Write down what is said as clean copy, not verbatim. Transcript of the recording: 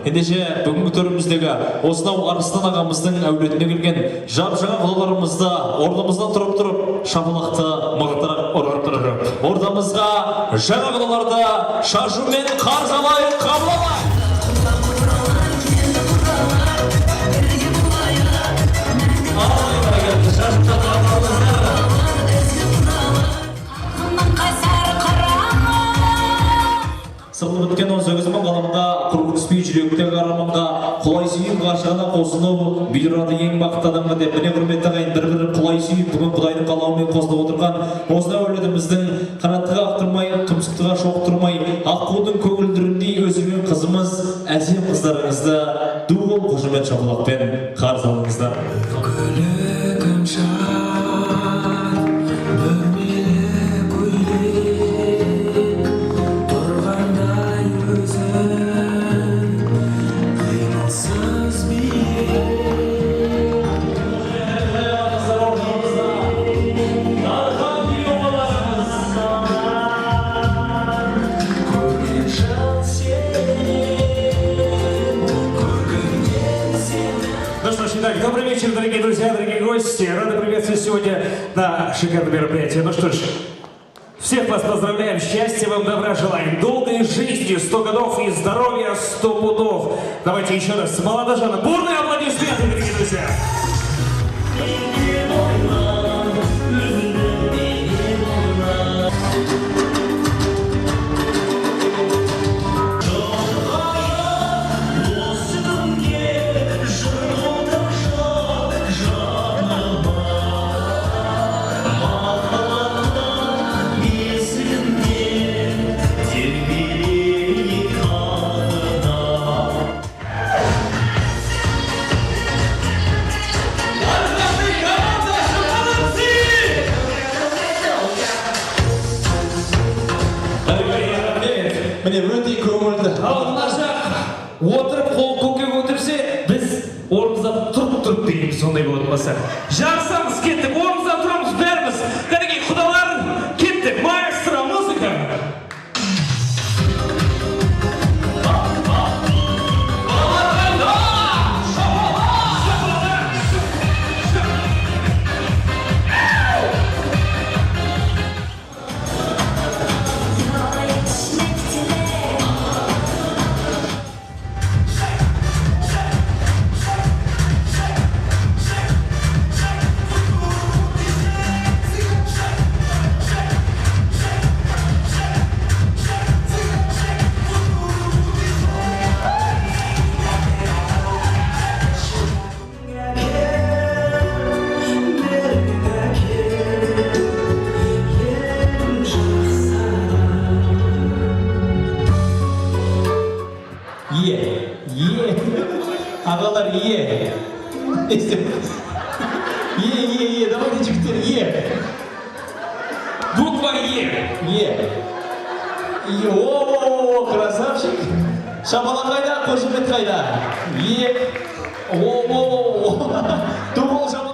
Ендеше бүгінгі төріміздегі осынау Арыстан ағамыздың әулетіне келген жап-жаңа құлаларымызды орнымыздан тұрып шапалақты мықтырақ ұрып тұрып ордамызға жаңа құлаларды шашумен қарсы қабыл алайық. Сырлы біткен 18 мың ғаламға құрғын түспей жүректе қараманға құлай сүйіп ғашығына қосылып бұйырады ең бақытты адамға деп міне құрметті ағайын бір-бірін құлай сүйіп бүгін Құдайдың қалауымен қосылып отырған осынау әулетіміздің қанаттыға ақтырмай тұмсықтыға шоқтырмай аққудың көгілдіріндей өсірген қызымыз әсем қыздарыңызды ду қол қошемет шапалақпен қарсы алыңыздар. Добрый вечер, дорогие друзья, дорогие гости. Рады приветствовать сегодня на шикарном мероприятии. Ну что ж, всех вас поздравляем, счастья вам, добра желаем, долгой жизни, 100 годов и здоровья 100 пудов. Давайте еще раз, молодожаны, бурные аплодисменты, дорогие друзья. Міне өте көңілді. Ал мына жақ отырып қол көкке көтерсе, біз орнымызда тұрып дейміз, сондай болады болса. Жарысамыз, кеттік, орнымызда тұрамыз бәріміз. Дорогие құдалар, кеттік, маэстро, музыка. Ағалар, давайте жігіттер, Буква Е. О, красавчик. Шапалақ қайда, қошемет қайда? О, ду қол